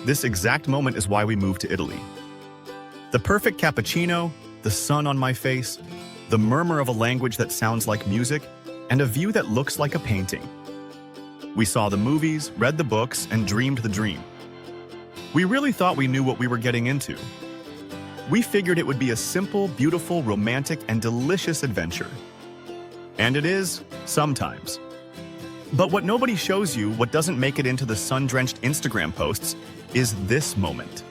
This exact moment is why we moved to Italy. The perfect cappuccino, the sun on my face, the murmur of a language that sounds like music, and a view that looks like a painting. We saw the movies, read the books, and dreamed the dream. We really thought we knew what we were getting into. We figured it would be a simple, beautiful, romantic, and delicious adventure. And it is, sometimes. But what nobody shows you, what doesn't make it into the sun-drenched Instagram posts, is this moment.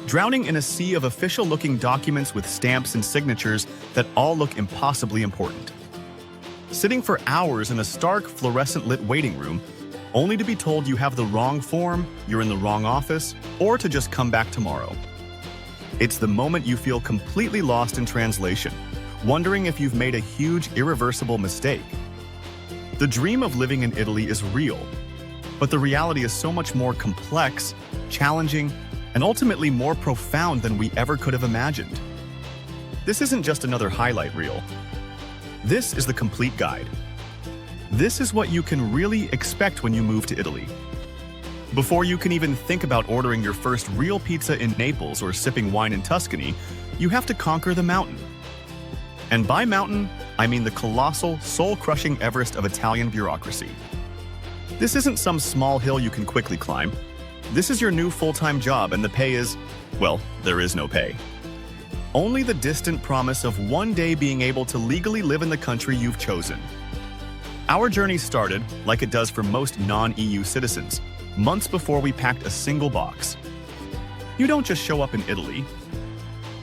Drowning in a sea of official-looking documents with stamps and signatures that all look impossibly important. Sitting for hours in a stark, fluorescent-lit waiting room, only to be told you have the wrong form, you're in the wrong office, or to just come back tomorrow. It's the moment you feel completely lost in translation, wondering if you've made a huge, irreversible mistake. The dream of living in Italy is real, but the reality is so much more complex, challenging, and ultimately more profound than we ever could have imagined. This isn't just another highlight reel. This is the complete guide. This is what you can really expect when you move to Italy. Before you can even think about ordering your first real pizza in Naples or sipping wine in Tuscany, you have to conquer the mountain. And by mountain, I mean the colossal, soul-crushing Everest of Italian bureaucracy. This isn't some small hill you can quickly climb. This is your new full-time job, and the pay is, well, there is no pay. Only the distant promise of one day being able to legally live in the country you've chosen. Our journey started, like it does for most non-EU citizens, months before we packed a single box. You don't just show up in Italy.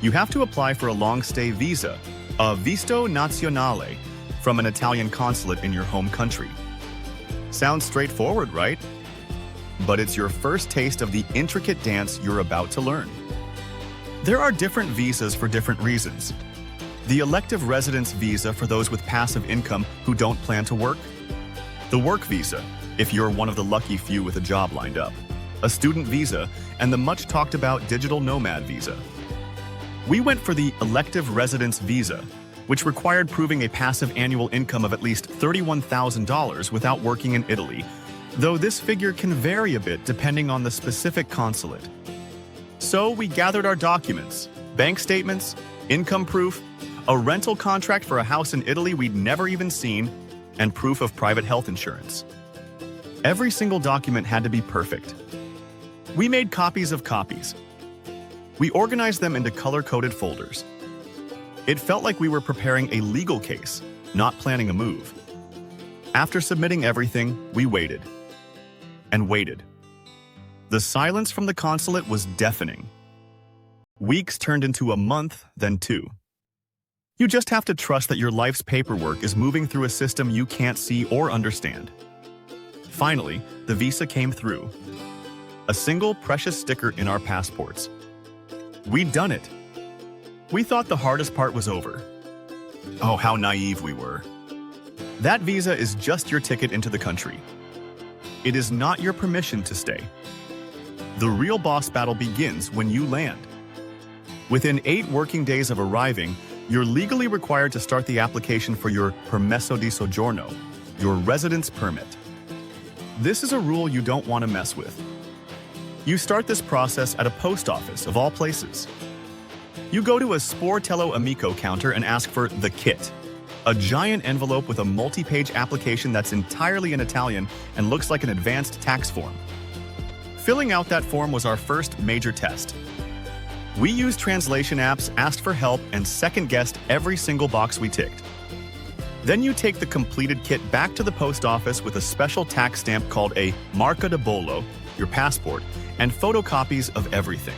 You have to apply for a long-stay visa, a visto nazionale, from an Italian consulate in your home country. Sounds straightforward, right? But it's your first taste of the intricate dance you're about to learn. There are different visas for different reasons. The elective residence visa for those with passive income who don't plan to work. The work visa, if you're one of the lucky few with a job lined up. A student visa, and the much talked about digital nomad visa. We went for the elective residence visa, which required proving a passive annual income of at least $31,000 without working in Italy, though this figure can vary a bit depending on the specific consulate. So we gathered our documents, bank statements, income proof, a rental contract for a house in Italy we'd never even seen, and proof of private health insurance. Every single document had to be perfect. We made copies of copies. We organized them into color-coded folders. It felt like we were preparing a legal case, not planning a move. After submitting everything, we waited. And waited. The silence from the consulate was deafening. Weeks turned into a month, then 2. You just have to trust that your life's paperwork is moving through a system you can't see or understand. Finally, the visa came through. A single precious sticker in our passports. We'd done it. We thought the hardest part was over. Oh, how naive we were. That visa is just your ticket into the country. It is not your permission to stay. The real boss battle begins when you land. Within 8 working days of arriving, you're legally required to start the application for your permesso di soggiorno, your residence permit. This is a rule you don't want to mess with. You start this process at a post office, of all places. You go to a Sportello Amico counter and ask for the kit, a giant envelope with a multi-page application that's entirely in Italian and looks like an advanced tax form. Filling out that form was our first major test. We used translation apps, asked for help, and second-guessed every single box we ticked. Then you take the completed kit back to the post office with a special tax stamp called a marca di bollo, your passport, and photocopies of everything.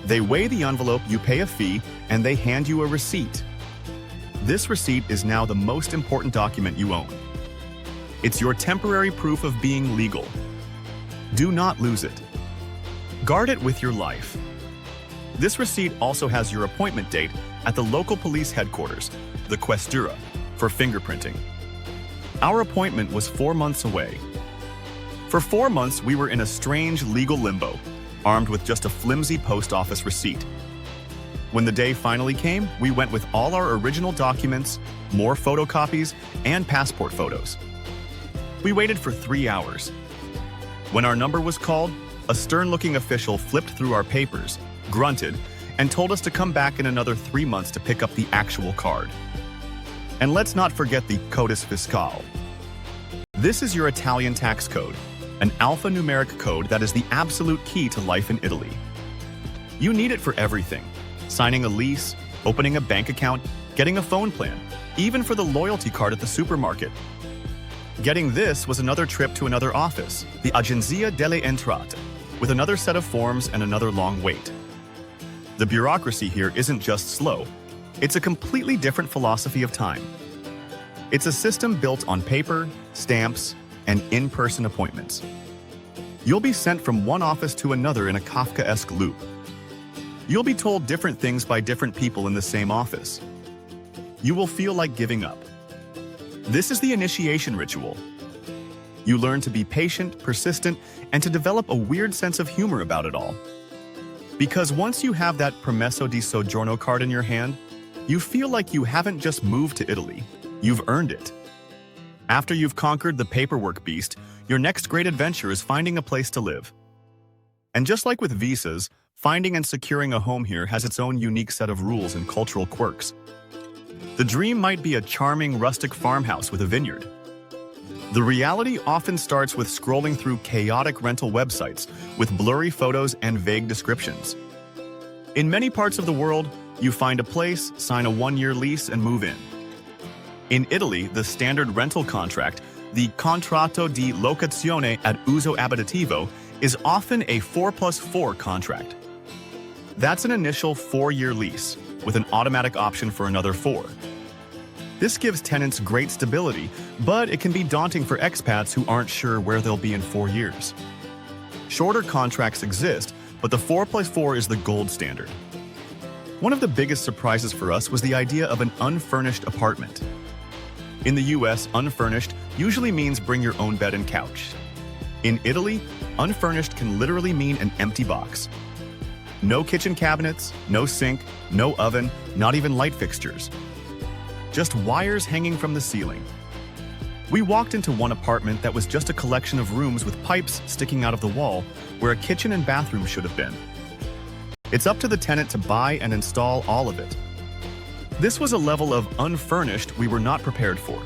They weigh the envelope, you pay a fee, and they hand you a receipt. This receipt is now the most important document you own. It's your temporary proof of being legal. Do not lose it. Guard it with your life. This receipt also has your appointment date at the local police headquarters, the Questura, for fingerprinting. Our appointment was 4 months away. For 4 months, we were in a strange legal limbo, armed with just a flimsy post office receipt. When the day finally came, we went with all our original documents, more photocopies, and passport photos. We waited for 3 hours. When our number was called, a stern-looking official flipped through our papers, grunted, and told us to come back in another 3 months to pick up the actual card. And let's not forget the codice fiscale. This is your Italian tax code, an alphanumeric code that is the absolute key to life in Italy. You need it for everything: signing a lease, opening a bank account, getting a phone plan, even for the loyalty card at the supermarket. Getting this was another trip to another office, the Agenzia delle Entrate, with another set of forms and another long wait. The bureaucracy here isn't just slow, it's a completely different philosophy of time. It's a system built on paper, stamps, and in-person appointments. You'll be sent from one office to another in a Kafkaesque loop. You'll be told different things by different people in the same office. You will feel like giving up. This is the initiation ritual. You learn to be patient, persistent, and to develop a weird sense of humor about it all. Because once you have that permesso di soggiorno card in your hand, you feel like you haven't just moved to Italy, you've earned it. After you've conquered the paperwork beast, your next great adventure is finding a place to live. And just like with visas, finding and securing a home here has its own unique set of rules and cultural quirks. The dream might be a charming rustic farmhouse with a vineyard. The reality often starts with scrolling through chaotic rental websites with blurry photos and vague descriptions. In many parts of the world, you find a place, sign a one-year lease, and move in. In Italy, the standard rental contract, the contratto di locazione ad uso abitativo, is often a 4+4 contract. That's an initial 4-year lease, with an automatic option for another 4. This gives tenants great stability, but it can be daunting for expats who aren't sure where they'll be in 4 years. Shorter contracts exist, but the 4+4 is the gold standard. One of the biggest surprises for us was the idea of an unfurnished apartment. In the US, unfurnished usually means bring your own bed and couch. In Italy, unfurnished can literally mean an empty box. No kitchen cabinets, no sink, no oven, not even light fixtures. Just wires hanging from the ceiling. We walked into one apartment that was just a collection of rooms with pipes sticking out of the wall where a kitchen and bathroom should have been. It's up to the tenant to buy and install all of it. This was a level of unfurnished we were not prepared for.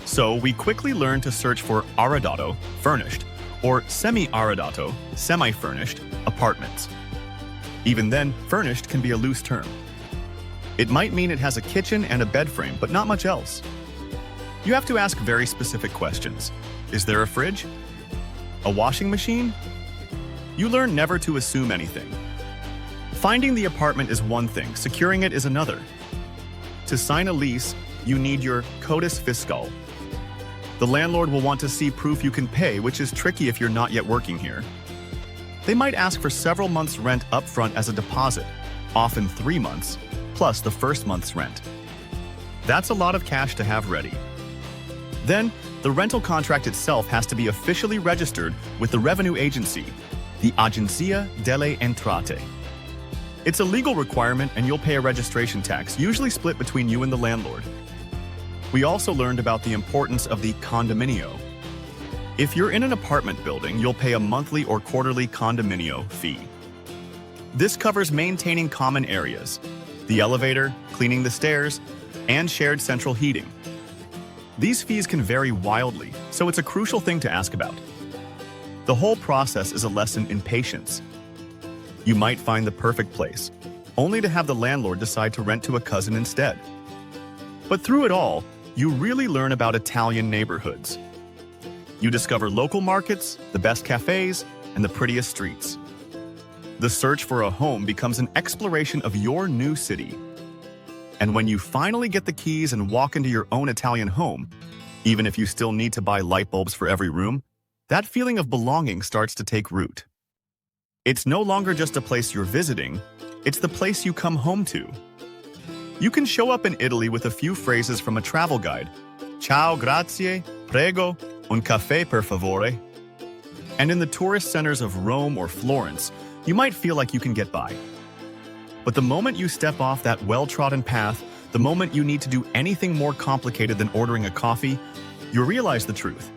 So we quickly learned to search for arredato, furnished, or semi-arredato, semi-furnished, apartments. Even then, furnished can be a loose term. It might mean it has a kitchen and a bed frame, but not much else. You have to ask very specific questions. Is there a fridge? A washing machine? You learn never to assume anything. Finding the apartment is one thing, securing it is another. To sign a lease, you need your codice fiscale. The landlord will want to see proof you can pay, which is tricky if you're not yet working here. They might ask for several months' rent upfront as a deposit, often 3 months, plus the first month's rent. That's a lot of cash to have ready. Then, the rental contract itself has to be officially registered with the revenue agency, the Agenzia delle Entrate. It's a legal requirement and you'll pay a registration tax, usually split between you and the landlord. We also learned about the importance of the condominio. If you're in an apartment building, you'll pay a monthly or quarterly condominio fee. This covers maintaining common areas, the elevator, cleaning the stairs, and shared central heating. These fees can vary wildly, so it's a crucial thing to ask about. The whole process is a lesson in patience. You might find the perfect place, only to have the landlord decide to rent to a cousin instead. But through it all, you really learn about Italian neighborhoods. You discover local markets, the best cafes, and the prettiest streets. The search for a home becomes an exploration of your new city. And when you finally get the keys and walk into your own Italian home, even if you still need to buy light bulbs for every room, that feeling of belonging starts to take root. It's no longer just a place you're visiting, it's the place you come home to. You can show up in Italy with a few phrases from a travel guide. Ciao, grazie, prego, un caffè per favore. And in the tourist centers of Rome or Florence, you might feel like you can get by. But the moment you step off that well-trodden path, the moment you need to do anything more complicated than ordering a coffee, you realize the truth.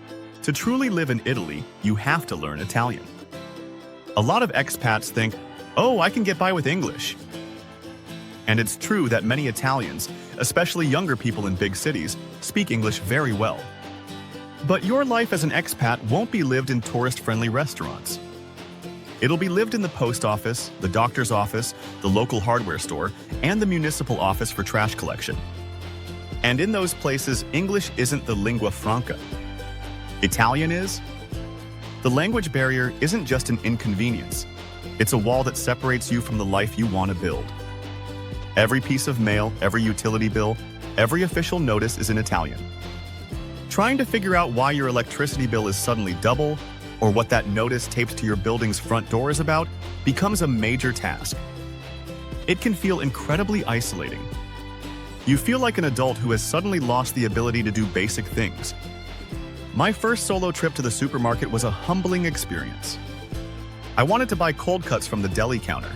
To truly live in Italy, you have to learn Italian. A lot of expats think, oh, I can get by with English. And it's true that many Italians, especially younger people in big cities, speak English very well. But your life as an expat won't be lived in tourist-friendly restaurants. It'll be lived in the post office, the doctor's office, the local hardware store, and the municipal office for trash collection. And in those places, English isn't the lingua franca. Italian is. The language barrier isn't just an inconvenience. It's a wall that separates you from the life you want to build. Every piece of mail, every utility bill, every official notice is in Italian. Trying to figure out why your electricity bill is suddenly double, or what that notice taped to your building's front door is about, becomes a major task. It can feel incredibly isolating. You feel like an adult who has suddenly lost the ability to do basic things. My first solo trip to the supermarket was a humbling experience. I wanted to buy cold cuts from the deli counter.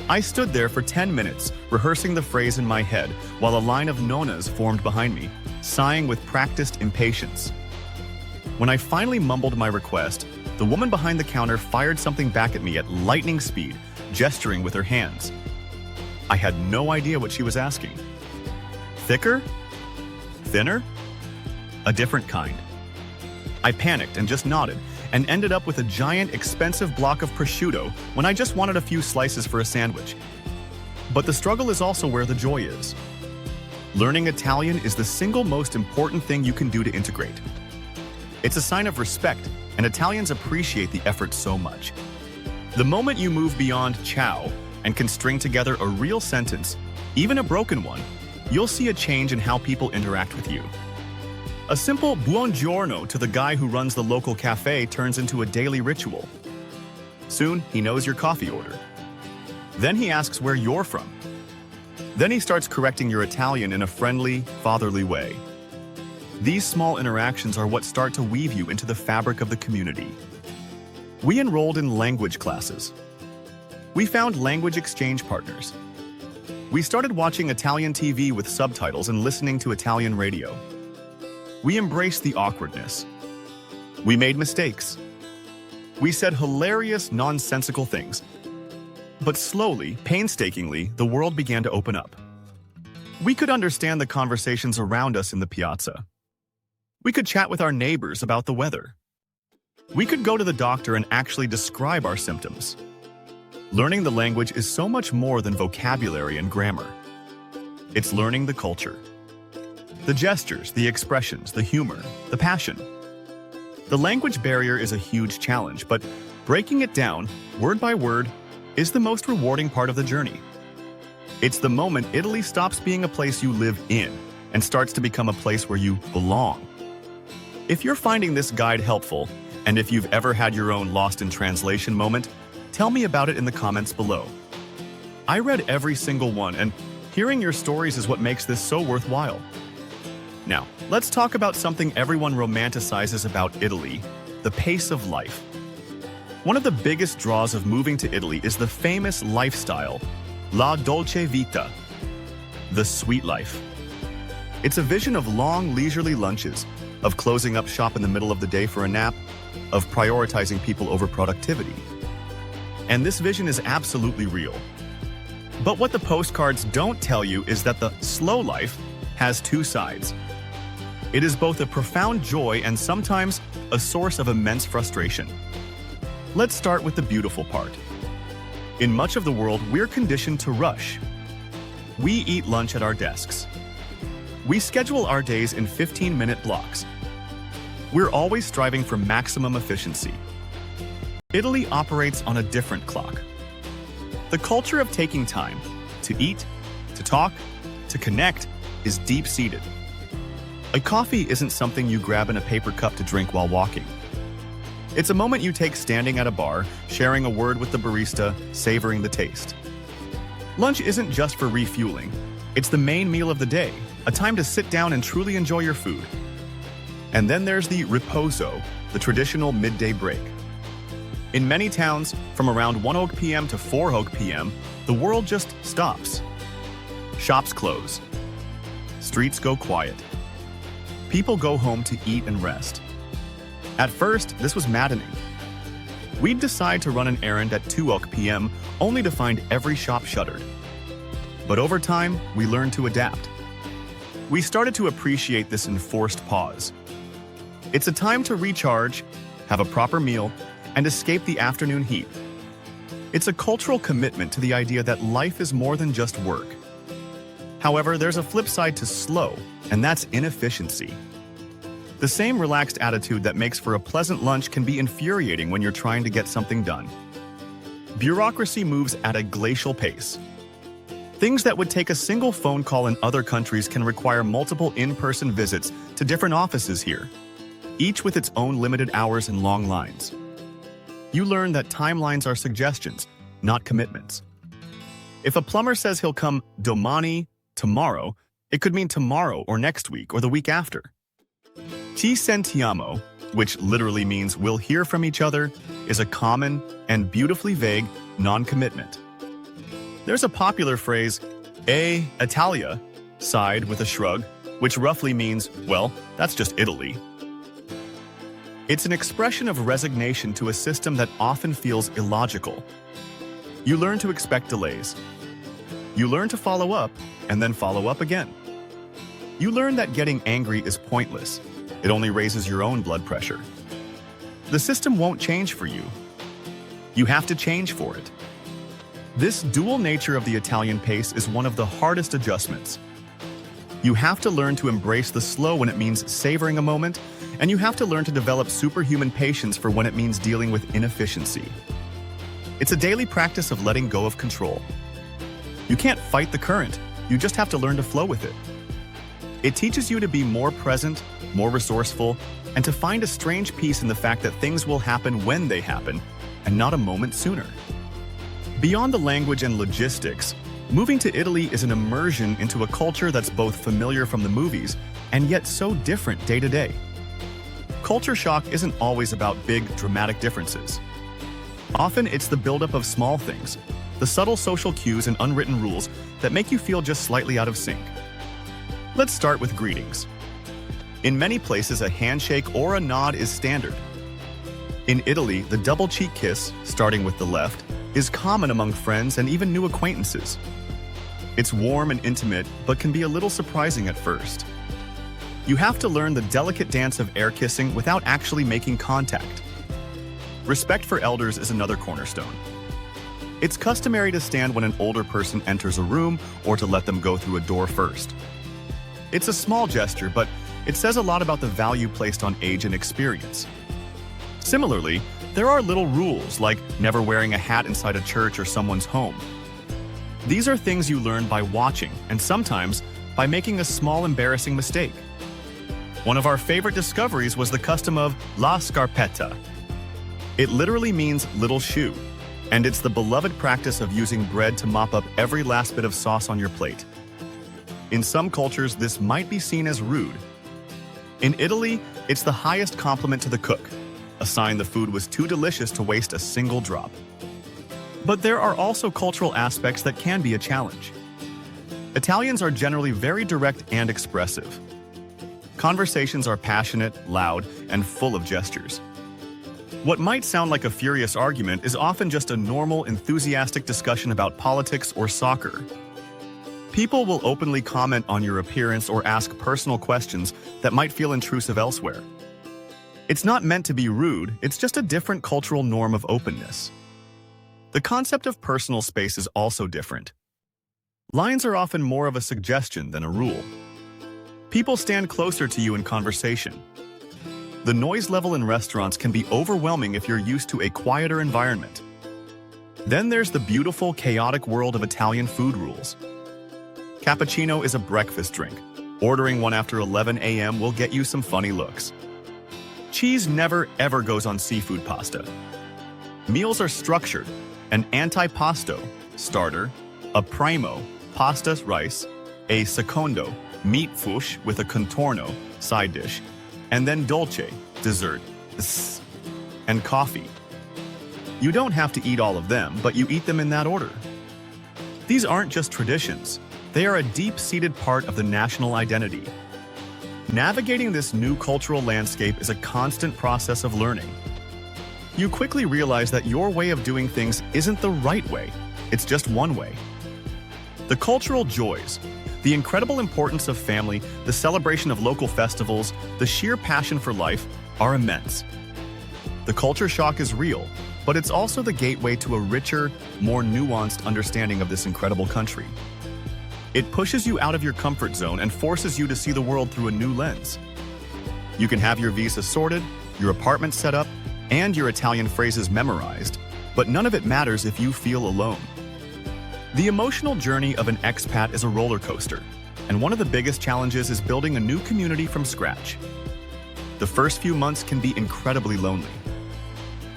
I stood there for 10 minutes, rehearsing the phrase in my head, while a line of nonnas formed behind me, sighing with practiced impatience. When I finally mumbled my request, the woman behind the counter fired something back at me at lightning speed, gesturing with her hands. I had no idea what she was asking. Thicker? Thinner? A different kind. I panicked and just nodded, and ended up with a giant, expensive block of prosciutto when I just wanted a few slices for a sandwich. But the struggle is also where the joy is. Learning Italian is the single most important thing you can do to integrate. It's a sign of respect, and Italians appreciate the effort so much. The moment you move beyond ciao and can string together a real sentence, even a broken one, you'll see a change in how people interact with you. A simple buongiorno to the guy who runs the local cafe turns into a daily ritual. Soon, he knows your coffee order. Then he asks where you're from. Then he starts correcting your Italian in a friendly, fatherly way. These small interactions are what start to weave you into the fabric of the community. We enrolled in language classes. We found language exchange partners. We started watching Italian TV with subtitles and listening to Italian radio. We embraced the awkwardness. We made mistakes. We said hilarious, nonsensical things. But slowly, painstakingly, the world began to open up. We could understand the conversations around us in the piazza. We could chat with our neighbors about the weather. We could go to the doctor and actually describe our symptoms. Learning the language is so much more than vocabulary and grammar. It's learning the culture. The gestures, the expressions, the humor, the passion. The language barrier is a huge challenge, but breaking it down, word by word, is the most rewarding part of the journey. It's the moment Italy stops being a place you live in and starts to become a place where you belong. If you're finding this guide helpful, and if you've ever had your own lost in translation moment, tell me about it in the comments below. I read every single one, and hearing your stories is what makes this so worthwhile. Now, let's talk about something everyone romanticizes about Italy, the pace of life. One of the biggest draws of moving to Italy is the famous lifestyle, la dolce vita, the sweet life. It's a vision of long, leisurely lunches, of closing up shop in the middle of the day for a nap, of prioritizing people over productivity. And this vision is absolutely real. But what the postcards don't tell you is that the slow life has two sides. It is both a profound joy and sometimes a source of immense frustration. Let's start with the beautiful part. In much of the world, we're conditioned to rush. We eat lunch at our desks. We schedule our days in 15-minute blocks. We're always striving for maximum efficiency. Italy operates on a different clock. The culture of taking time to eat, to talk, to connect is deep-seated. A coffee isn't something you grab in a paper cup to drink while walking. It's a moment you take standing at a bar, sharing a word with the barista, savoring the taste. Lunch isn't just for refueling. It's the main meal of the day, a time to sit down and truly enjoy your food. And then there's the riposo, the traditional midday break. In many towns, from around 1 p.m. to 4 p.m., the world just stops. Shops close. Streets go quiet. People go home to eat and rest. At first, this was maddening. We'd decide to run an errand at 2 p.m. only to find every shop shuttered. But over time, we learned to adapt. We started to appreciate this enforced pause. It's a time to recharge, have a proper meal, and escape the afternoon heat. It's a cultural commitment to the idea that life is more than just work. However, there's a flip side to slow, and that's inefficiency. The same relaxed attitude that makes for a pleasant lunch can be infuriating when you're trying to get something done. Bureaucracy moves at a glacial pace. Things that would take a single phone call in other countries can require multiple in-person visits to different offices here, each with its own limited hours and long lines. You learn that timelines are suggestions, not commitments. If a plumber says he'll come domani, tomorrow, it could mean tomorrow or next week or the week after. Ci sentiamo, which literally means we'll hear from each other, is a common and beautifully vague non-commitment. There's a popular phrase, Italia, sighed with a shrug, which roughly means, well, that's just Italy. It's an expression of resignation to a system that often feels illogical. You learn to expect delays. You learn to follow up, and then follow up again. You learn that getting angry is pointless. It only raises your own blood pressure. The system won't change for you. You have to change for it. This dual nature of the Italian pace is one of the hardest adjustments. You have to learn to embrace the slow when it means savoring a moment, and you have to learn to develop superhuman patience for when it means dealing with inefficiency. It's a daily practice of letting go of control. You can't fight the current, you just have to learn to flow with it. It teaches you to be more present, more resourceful, and to find a strange peace in the fact that things will happen when they happen, and not a moment sooner. Beyond the language and logistics, moving to Italy is an immersion into a culture that's both familiar from the movies and yet so different day to day. Culture shock isn't always about big, dramatic differences. Often it's the buildup of small things, the subtle social cues and unwritten rules that make you feel just slightly out of sync. Let's start with greetings. In many places, a handshake or a nod is standard. In Italy, the double cheek kiss, starting with the left, is common among friends and even new acquaintances. It's warm and intimate, but can be a little surprising at first. You have to learn the delicate dance of air kissing without actually making contact. Respect for elders is another cornerstone. It's customary to stand when an older person enters a room or to let them go through a door first. It's a small gesture, but it says a lot about the value placed on age and experience. Similarly, there are little rules like never wearing a hat inside a church or someone's home. These are things you learn by watching and sometimes by making a small embarrassing mistake. One of our favorite discoveries was the custom of la scarpetta. It literally means little shoe, and it's the beloved practice of using bread to mop up every last bit of sauce on your plate. In some cultures, this might be seen as rude. In Italy, it's the highest compliment to the cook, a sign the food was too delicious to waste a single drop. But there are also cultural aspects that can be a challenge. Italians are generally very direct and expressive. Conversations are passionate, loud, and full of gestures. What might sound like a furious argument is often just a normal, enthusiastic discussion about politics or soccer. People will openly comment on your appearance or ask personal questions that might feel intrusive elsewhere. It's not meant to be rude, it's just a different cultural norm of openness. The concept of personal space is also different. Lines are often more of a suggestion than a rule. People stand closer to you in conversation. The noise level in restaurants can be overwhelming if you're used to a quieter environment. Then there's the beautiful, chaotic world of Italian food rules. Cappuccino is a breakfast drink. Ordering one after 11 a.m. will get you some funny looks. Cheese never ever goes on seafood pasta. Meals are structured: an antipasto, starter; a primo, pasta rice; a secondo, meat fush with a contorno, side dish; and then dolce, dessert, and coffee. You don't have to eat all of them, but you eat them in that order. These aren't just traditions. They are a deep-seated part of the national identity. Navigating this new cultural landscape is a constant process of learning. You quickly realize that your way of doing things isn't the right way. It's just one way. The cultural joys, the incredible importance of family, the celebration of local festivals, the sheer passion for life are immense. The culture shock is real, but it's also the gateway to a richer, more nuanced understanding of this incredible country. It pushes you out of your comfort zone and forces you to see the world through a new lens. You can have your visa sorted, your apartment set up, and your Italian phrases memorized, but none of it matters if you feel alone. The emotional journey of an expat is a roller coaster, and one of the biggest challenges is building a new community from scratch. The first few months can be incredibly lonely.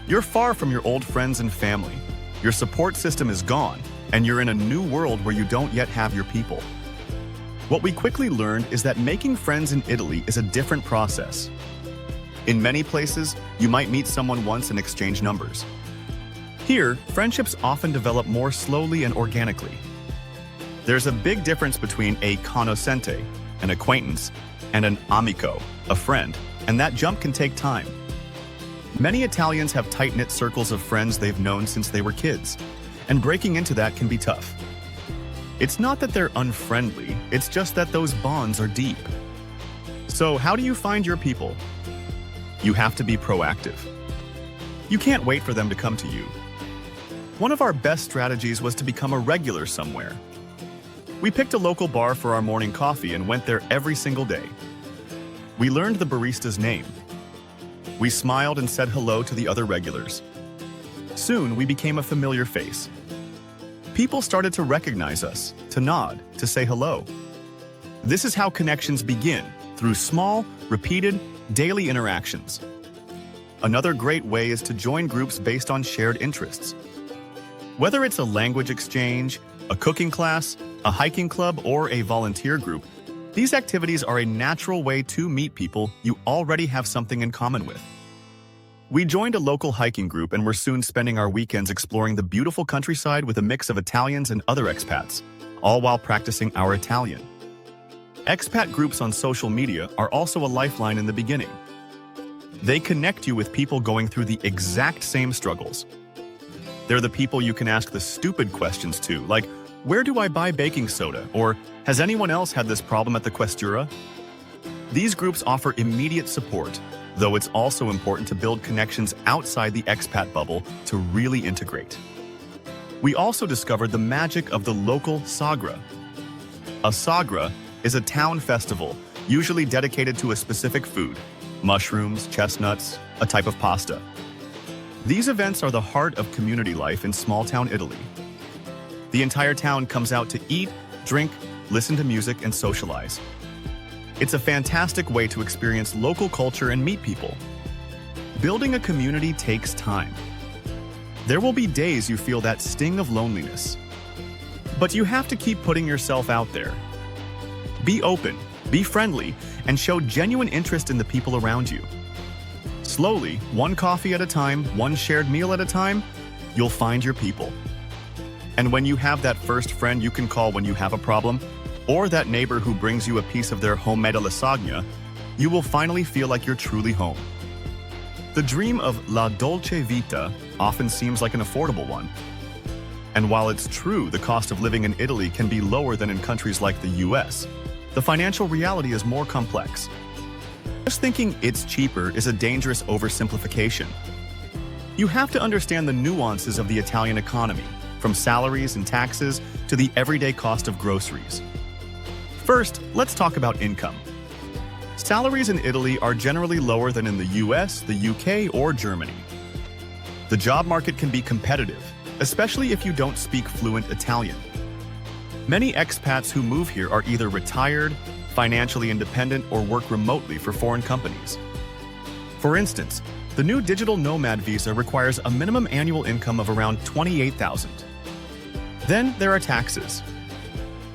You're far from your old friends and family, your support system is gone, and you're in a new world where you don't yet have your people. What we quickly learned is that making friends in Italy is a different process. In many places, you might meet someone once and exchange numbers. Here, friendships often develop more slowly and organically. There's a big difference between a conoscente, an acquaintance, and an amico, a friend, and that jump can take time. Many Italians have tight-knit circles of friends they've known since they were kids, and breaking into that can be tough. It's not that they're unfriendly, it's just that those bonds are deep. So how do you find your people? You have to be proactive. You can't wait for them to come to you. One of our best strategies was to become a regular somewhere. We picked a local bar for our morning coffee and went there every single day. We learned the barista's name. We smiled and said hello to the other regulars. Soon, we became a familiar face. People started to recognize us, to nod, to say hello. This is how connections begin, through small, repeated, daily interactions. Another great way is to join groups based on shared interests. Whether it's a language exchange, a cooking class, a hiking club, or a volunteer group, these activities are a natural way to meet people you already have something in common with. We joined a local hiking group and were soon spending our weekends exploring the beautiful countryside with a mix of Italians and other expats, all while practicing our Italian. Expat groups on social media are also a lifeline in the beginning. They connect you with people going through the exact same struggles. They're the people you can ask the stupid questions to, like, where do I buy baking soda? Or, has anyone else had this problem at the Questura? These groups offer immediate support, though it's also important to build connections outside the expat bubble to really integrate. We also discovered the magic of the local sagra. A sagra is a town festival, usually dedicated to a specific food, mushrooms, chestnuts, a type of pasta. These events are the heart of community life in small-town Italy. The entire town comes out to eat, drink, listen to music, and socialize. It's a fantastic way to experience local culture and meet people. Building a community takes time. There will be days you feel that sting of loneliness. But you have to keep putting yourself out there. Be open, be friendly, and show genuine interest in the people around you. Slowly, one coffee at a time, one shared meal at a time, you'll find your people. And when you have that first friend you can call when you have a problem, or that neighbor who brings you a piece of their homemade lasagna, you will finally feel like you're truly home. The dream of la dolce vita often seems like an affordable one. And while it's true the cost of living in Italy can be lower than in countries like the US, the financial reality is more complex. Just thinking it's cheaper is a dangerous oversimplification. You have to understand the nuances of the Italian economy, from salaries and taxes to the everyday cost of groceries. First, let's talk about income. Salaries in Italy are generally lower than in the US, the UK, or Germany. The job market can be competitive, especially if you don't speak fluent Italian. Many expats who move here are either retired, financially independent, or work remotely for foreign companies. For instance, the new digital nomad visa requires a minimum annual income of around $28,000. Then there are taxes.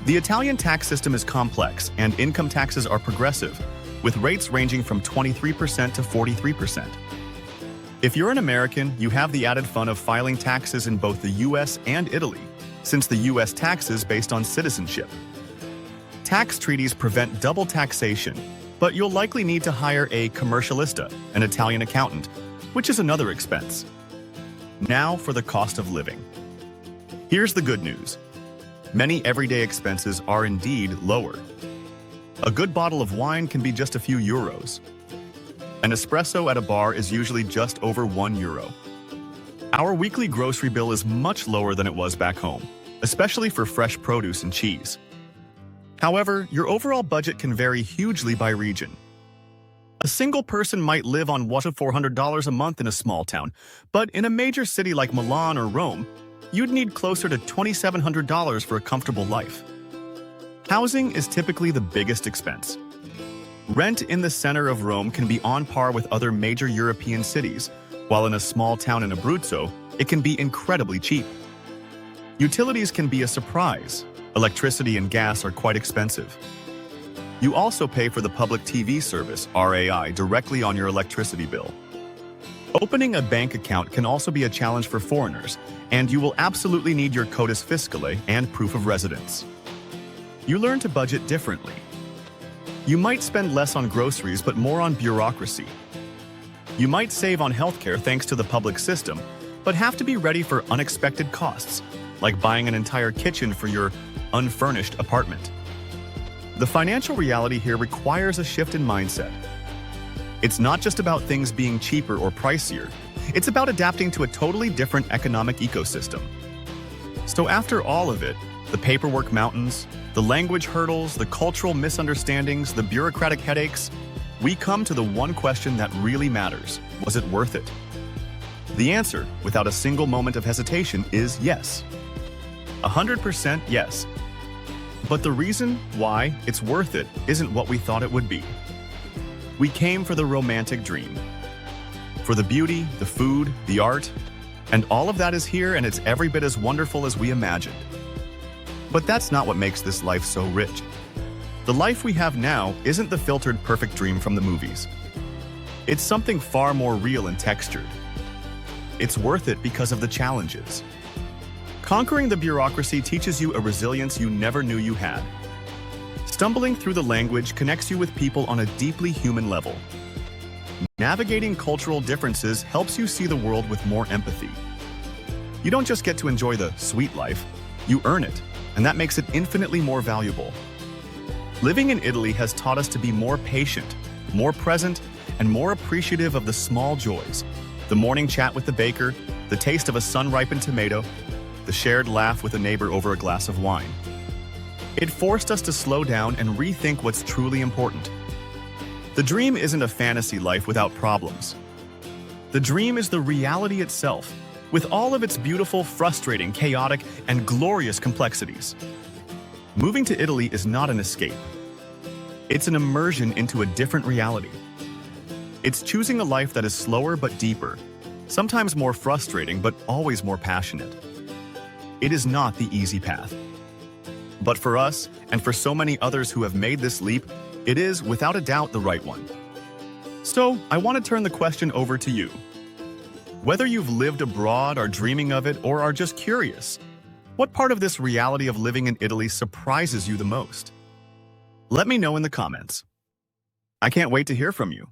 The Italian tax system is complex and income taxes are progressive, with rates ranging from 23% to 43%. If you're an American, you have the added fun of filing taxes in both the US and Italy, since the US taxes based on citizenship. Tax treaties prevent double taxation, but you'll likely need to hire a commercialista, an Italian accountant, which is another expense. Now for the cost of living. Here's the good news. Many everyday expenses are indeed lower. A good bottle of wine can be just a few euros. An espresso at a bar is usually just over €1. Our weekly grocery bill is much lower than it was back home, especially for fresh produce and cheese. However, your overall budget can vary hugely by region. A single person might live on $400 a month in a small town, but in a major city like Milan or Rome, you'd need closer to $2,700 for a comfortable life. Housing is typically the biggest expense. Rent in the center of Rome can be on par with other major European cities, while in a small town in Abruzzo, it can be incredibly cheap. Utilities can be a surprise. Electricity and gas are quite expensive. You also pay for the public TV service, RAI, directly on your electricity bill. Opening a bank account can also be a challenge for foreigners, and you will absolutely need your codus fiscale and proof of residence. You learn to budget differently. You might spend less on groceries but more on bureaucracy. You might save on healthcare thanks to the public system, but have to be ready for unexpected costs, like buying an entire kitchen for your unfurnished apartment. The financial reality here requires a shift in mindset. It's not just about things being cheaper or pricier. It's about adapting to a totally different economic ecosystem. So after all of it, the paperwork mountains, the language hurdles, the cultural misunderstandings, the bureaucratic headaches, we come to the one question that really matters. Was it worth it? The answer, without a single moment of hesitation, is yes. 100% yes. But the reason why it's worth it isn't what we thought it would be. We came for the romantic dream. For the beauty, the food, the art, and all of that is here, and it's every bit as wonderful as we imagined. But that's not what makes this life so rich. The life we have now isn't the filtered perfect dream from the movies. It's something far more real and textured. It's worth it because of the challenges. Conquering the bureaucracy teaches you a resilience you never knew you had. Stumbling through the language connects you with people on a deeply human level. Navigating cultural differences helps you see the world with more empathy. You don't just get to enjoy the sweet life, you earn it, and that makes it infinitely more valuable. Living in Italy has taught us to be more patient, more present, and more appreciative of the small joys. The morning chat with the baker, the taste of a sun-ripened tomato, the shared laugh with a neighbor over a glass of wine. It forced us to slow down and rethink what's truly important. The dream isn't a fantasy life without problems. The dream is the reality itself, with all of its beautiful, frustrating, chaotic, and glorious complexities. Moving to Italy is not an escape. It's an immersion into a different reality. It's choosing a life that is slower but deeper, sometimes more frustrating but always more passionate. It is not the easy path. But for us, and for so many others who have made this leap, it is, without a doubt, the right one. So, I want to turn the question over to you. Whether you've lived abroad, are dreaming of it, or are just curious, what part of this reality of living in Italy surprises you the most? Let me know in the comments. I can't wait to hear from you.